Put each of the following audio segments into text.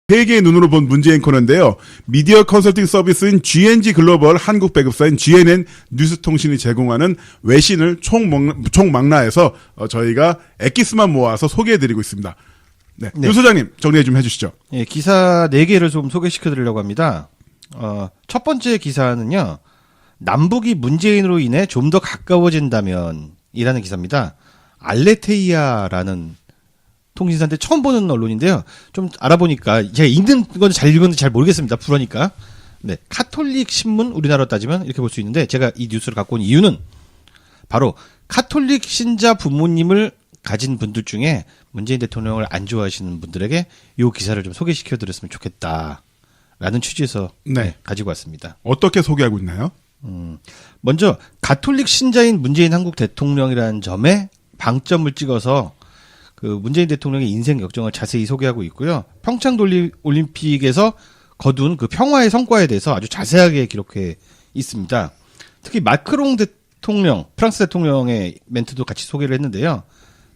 세계의 눈으로 본 문재인 코너인데요. 미디어 컨설팅 서비스인 GNG 글로벌 한국 배급사인 GNN 뉴스통신이 제공하는 외신을 총망라해서 저희가 엑기스만 모아서 소개해드리고 있습니다. 네. 유 소장님 정리해 좀 해주시죠. 예, 기사 4개를 좀 소개시켜드리려고 합니다. 첫 번째 기사는요. 남북이 문재인으로 인해 좀 더 가까워진다면 이라는 기사입니다. 알레테이아라는 통신사인데 처음 보는 언론인데요. 좀 알아보니까 제가 읽는 건 잘 읽었는지 잘 모르겠습니다. 불어니까. 네, 카톨릭 신문 우리나라로 따지면 이렇게 볼 수 있는데 제가 이 뉴스를 갖고 온 이유는 바로 카톨릭 신자 부모님을 가진 분들 중에 문재인 대통령을 안 좋아하시는 분들에게 이 기사를 좀 소개시켜 드렸으면 좋겠다라는 취지에서 네. 가지고 왔습니다. 어떻게 소개하고 있나요? 먼저 가톨릭 신자인 문재인 한국 대통령이라는 점에 방점을 찍어서 그 문재인 대통령의 인생 역정을 자세히 소개하고 있고요. 평창 올림픽에서 거둔 그 평화의 성과에 대해서 아주 자세하게 기록해 있습니다. 특히 마크롱 대통령, 프랑스 대통령의 멘트도 같이 소개를 했는데요.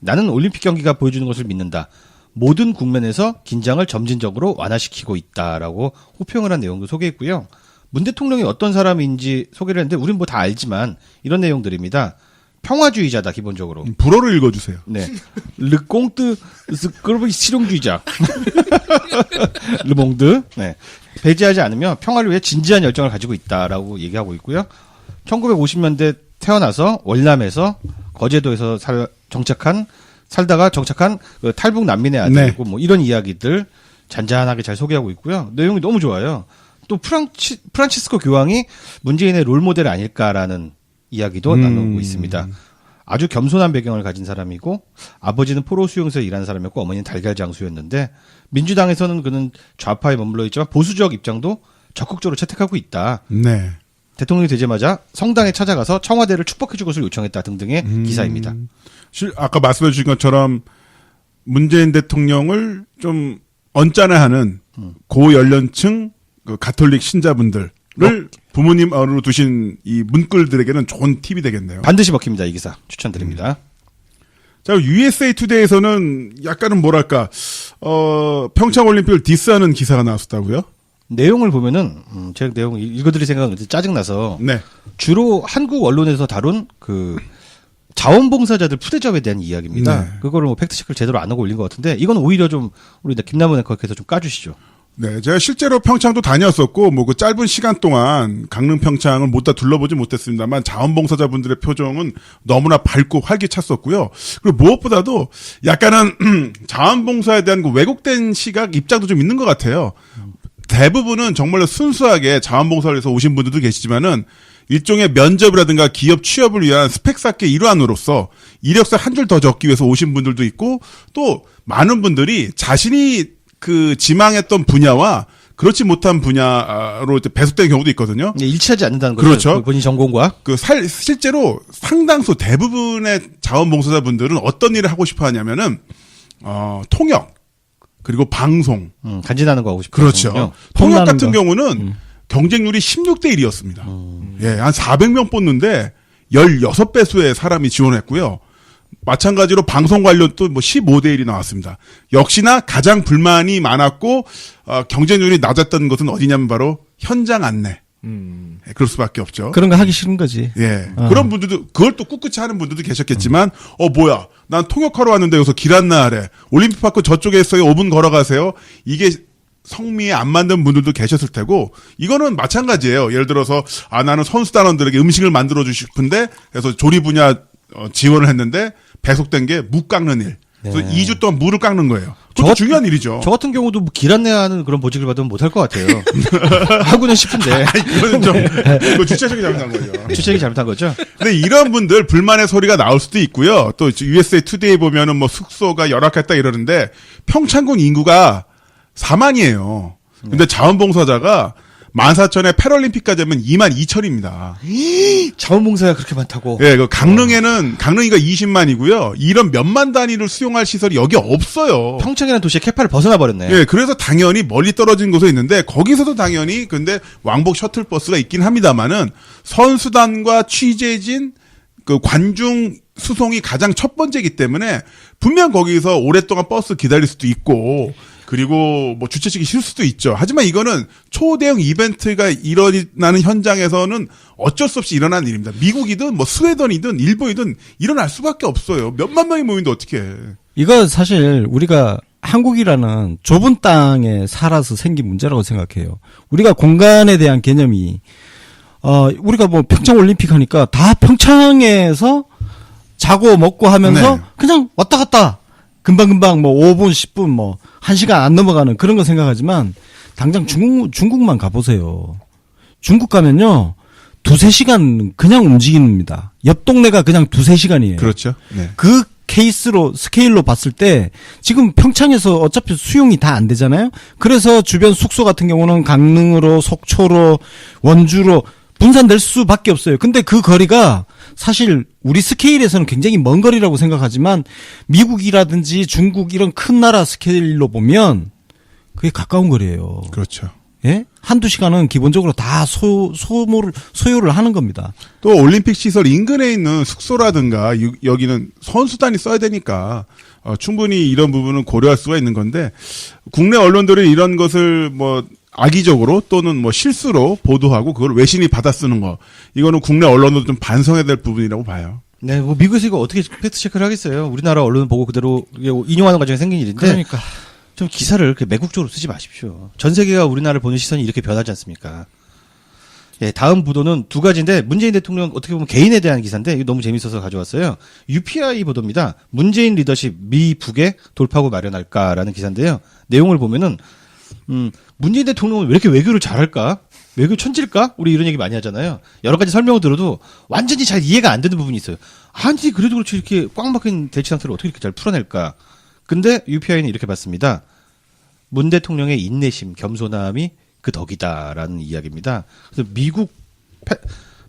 나는 올림픽 경기가 보여주는 것을 믿는다. 모든 국면에서 긴장을 점진적으로 완화시키고 있다라고 호평을 한 내용도 소개했고요. 문 대통령이 어떤 사람인지 소개를 했는데 우린 뭐 다 알지만 이런 내용들입니다. 평화주의자다 기본적으로. 불어를 읽어주세요. 네, 르꽁트 스크르브 실용주의자. 르몽드. 네, 배제하지 않으면 평화를 위해 진지한 열정을 가지고 있다라고 얘기하고 있고요. 1950년대 태어나서 월남에서 거제도에서 살다가 정착한 그 탈북 난민의 아들이고 네. 뭐 이런 이야기들 잔잔하게 잘 소개하고 있고요. 내용이 너무 좋아요. 또 프란치스코 교황이 문재인의 롤모델 아닐까라는 이야기도 나누고 있습니다. 아주 겸손한 배경을 가진 사람이고 아버지는 포로 수용소에 일하는 사람이었고 어머니는 달걀 장수였는데 민주당에서는 그는 좌파에 머물러 있지만 보수적 입장도 적극적으로 채택하고 있다. 네. 대통령이 되자마자 성당에 찾아가서 청와대를 축복해 줄 것을 요청했다 등등의 기사입니다. 아까 말씀해 주신 것처럼 문재인 대통령을 좀 언짢아하는 고연령층 그 가톨릭 신자분들을 부모님으로 두신 이 문글들에게는 좋은 팁이 되겠네요. 반드시 먹힙니다. 이 기사 추천드립니다. 자, USA 투데이에서는 약간은 뭐랄까 평창올림픽을 디스하는 기사가 나왔었다고요? 내용을 보면은 제가 내용 읽어드릴 생각은 짜증나서 네. 주로 한국 언론에서 다룬 그 자원봉사자들 푸대접에 대한 이야기입니다. 네. 그거를 뭐 팩트체크를 제대로 안 하고 올린 것 같은데 이건 오히려 좀 우리 김남은 앵커께서 좀 까주시죠. 네, 제가 실제로 평창도 다녔었고, 뭐 그 짧은 시간 동안 강릉 평창을 못 다 둘러보지 못했습니다만 자원봉사자분들의 표정은 너무나 밝고 활기찼었고요. 그리고 무엇보다도 약간은 자원봉사에 대한 그 왜곡된 시각, 입장도 좀 있는 것 같아요. 대부분은 정말로 순수하게 자원봉사를 해서 오신 분들도 계시지만은 일종의 면접이라든가 기업 취업을 위한 스펙 쌓기 일환으로서 이력서 한 줄 더 적기 위해서 오신 분들도 있고 또 많은 분들이 자신이 그 지망했던 분야와 그렇지 못한 분야로 배속되는 경우도 있거든요. 네, 일치하지 않는다는 거죠. 그렇죠. 본인 전공과. 실제로 상당수 대부분의 자원봉사자분들은 어떤 일을 하고 싶어 하냐면은, 통역, 그리고 방송. 간지나는 거 하고 싶어요. 그렇죠. 통역 같은 경우는 경쟁률이 16대 1이었습니다. 예, 한 400명 뽑는데 16배수의 사람이 지원했고요. 마찬가지로 방송 관련도 뭐 15대 1이 나왔습니다. 역시나 가장 불만이 많았고 경쟁률이 낮았던 것은 어디냐면 바로 현장 안내. 예, 그럴 수밖에 없죠. 그런 거 하기 싫은 거지. 예. 그런 분들도 그걸 또 꿋꿋이 하는 분들도 계셨겠지만 뭐야. 난 통역하러 왔는데 여기서 길 안내하래. 올림픽파크 저쪽에 있어요. 5분 걸어가세요. 이게 성미에 안 맞는 분들도 계셨을 테고 이거는 마찬가지예요. 예를 들어서 나는 선수단원들에게 음식을 만들어 주고 싶은데 그래서 조리 분야 지원을 했는데 배속된 게 무 깎는 일. 그래서 네. 2주 동안 무를 깎는 거예요. 그것도 중요한 일이죠. 저 같은 경우도 뭐 길 안내하는 그런 보직을 받으면 못할 것 같아요. 하고는 싶은데. 이거는 좀 이거 주최석이 잘못한 거죠. 주책이 잘못한 거죠? 근데 이런 분들 불만의 소리가 나올 수도 있고요. 또 USA 투데이 보면은 뭐 숙소가 열악했다 이러는데 평창군 인구가 4만이에요. 근데 자원봉사자가 14,000에 패럴림픽까지 하면 22,000입니다. 자원봉사가 그렇게 많다고? 예, 그 강릉이가 20만이고요. 이런 몇만 단위를 수용할 시설이 여기 없어요. 평창이라는 도시의 캐파를 벗어나 버렸네. 예, 그래서 당연히 멀리 떨어진 곳에 있는데 거기서도 당연히 근데 왕복 셔틀버스가 있긴 합니다만은 선수단과 취재진 그 관중 수송이 가장 첫 번째이기 때문에 분명 거기서 오랫동안 버스 기다릴 수도 있고 그리고 뭐 주최 측이 실수도 있죠. 하지만 이거는 초대형 이벤트가 일어나는 현장에서는 어쩔 수 없이 일어나는 일입니다. 미국이든 뭐 스웨덴이든 일본이든 일어날 수밖에 없어요. 몇만 명이 모이는데 어떻게 해. 이거 사실 우리가 한국이라는 좁은 땅에 살아서 생긴 문제라고 생각해요. 우리가 공간에 대한 개념이 우리가 뭐 평창 올림픽 하니까 다 평창에서 자고 먹고 하면서 네. 그냥 왔다 갔다 금방금방 뭐 5분, 10분 뭐 1시간 안 넘어가는 그런 거 생각하지만 당장 중국만 가보세요. 중국 가면요. 2-3시간 그냥 움직입니다. 옆 동네가 그냥 2-3시간이에요. 그렇죠. 네. 그 케이스로 스케일로 봤을 때 지금 평창에서 어차피 수용이 다 안 되잖아요. 그래서 주변 숙소 같은 경우는 강릉으로 속초로 원주로 분산될 수밖에 없어요. 근데 그 거리가 사실 우리 스케일에서는 굉장히 먼 거리라고 생각하지만 미국이라든지 중국 이런 큰 나라 스케일로 보면 그게 가까운 거리예요. 그렇죠. 예? 한두 시간은 기본적으로 다 소요를 하는 겁니다. 또 올림픽 시설 인근에 있는 숙소라든가 여기는 선수단이 써야 되니까 충분히 이런 부분은 고려할 수가 있는 건데 국내 언론들은 이런 것을 뭐 악의적으로 또는 뭐 실수로 보도하고 그걸 외신이 받아 쓰는 거 이거는 국내 언론도 좀 반성해야 될 부분이라고 봐요. 네, 뭐 미국에서 이거 어떻게 팩트 체크를 하겠어요? 우리나라 언론 보고 그대로 인용하는 과정에 생긴 일인데 그러니까 좀 기사를 그렇게 매국적으로 쓰지 마십시오. 전 세계가 우리나라를 보는 시선이 이렇게 변하지 않습니까? 예, 다음 보도는 두 가지인데 문재인 대통령 어떻게 보면 개인에 대한 기사인데 이거 너무 재밌어서 가져왔어요. UPI 보도입니다. 문재인 리더십 미 북에 돌파구 마련할까라는 기사인데요. 내용을 보면은 문재인 대통령은 왜 이렇게 외교를 잘할까? 외교 천질까? 우리 이런 얘기 많이 하잖아요. 여러 가지 설명을 들어도 완전히 잘 이해가 안 되는 부분이 있어요. 아니 그래도 그렇지 이렇게 꽉 막힌 대치 상태를 어떻게 이렇게 잘 풀어낼까? 근데 UPI는 이렇게 봤습니다. 문 대통령의 인내심, 겸손함이 그 덕이다라는 이야기입니다. 그래서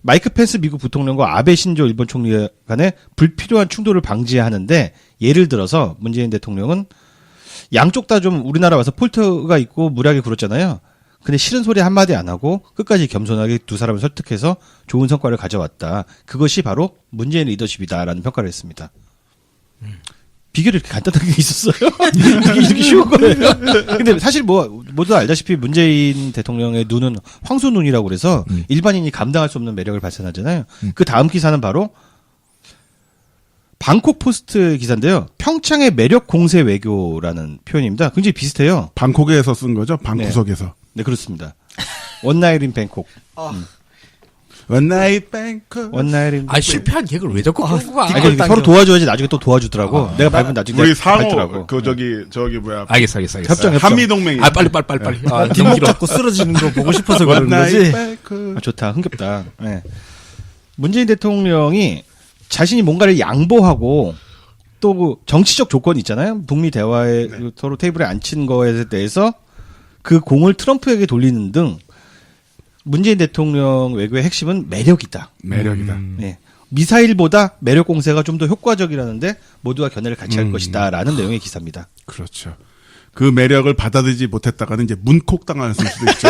마이크 펜스 미국 부통령과 아베 신조 일본 총리 간의 불필요한 충돌을 방지해야 하는데 예를 들어서 문재인 대통령은 양쪽 다 좀 우리나라 와서 폴트가 있고 무리하게 굴었잖아요. 근데 싫은 소리 한마디 안 하고 끝까지 겸손하게 두 사람을 설득해서 좋은 성과를 가져왔다. 그것이 바로 문재인 리더십이다라는 평가를 했습니다. 비결이 이렇게 간단하게 있었어요? 이렇게 쉬운 거예요? 근데 사실 뭐 모두 알다시피 문재인 대통령의 눈은 황소 눈이라고 그래서 일반인이 감당할 수 없는 매력을 발산하잖아요. 그 다음 기사는 바로 방콕 포스트 기사인데요. 평창의 매력 공세 외교라는 표현입니다. 굉장히 비슷해요. 방콕에서 쓴 거죠? 방구석에서. 네, 그렇습니다. 원나잇 인 뱅콕. 원나잇 뱅콕. 원나잇 인 실패한 개그를 왜 자꾸 끌고 가? 아니, 서로 도와줘야지 나중에 또 도와주더라고. 내가 밟으면 나중에 우리 밟더라고. 상호 저기 뭐야? 알겠어. 협정. 한미 동맹이. 빨리. 아, 뒷목 잡고 쓰러지는 거 보고 싶어서 그러는 거지. 원나잇 뱅콕. 아, 좋다. 흥겹다. 네. 문재인 대통령이 자신이 뭔가를 양보하고 또 그 정치적 조건이 있잖아요. 북미 대화에 서로 테이블에 앉힌 거에 대해서 그 공을 트럼프에게 돌리는 등 문재인 대통령 외교의 핵심은 매력이다. 매력이다. 네. 미사일보다 매력 공세가 좀 더 효과적이라는데 모두가 견해를 같이 할 것이다라는 내용의 기사입니다. 그렇죠. 그 매력을 받아들이지 못했다가는 이제 문콕 당할 수도 있죠.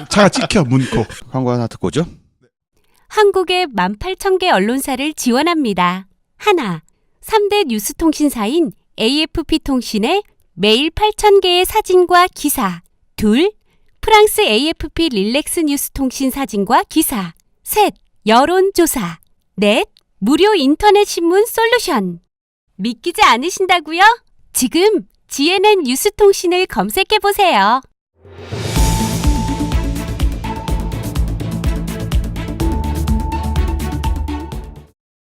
차가 찍혀 문콕. 광고 하나 듣고 오죠. 한국의 18,000개 언론사를 지원합니다. 하나, 3대 뉴스통신사인 AFP통신의 매일 8,000개의 사진과 기사. 둘, 프랑스 AFP 릴렉스 뉴스통신 사진과 기사. 셋, 여론조사. 넷, 무료 인터넷 신문 솔루션. 믿기지 않으신다고요? 지금 GNN 뉴스통신을 검색해보세요.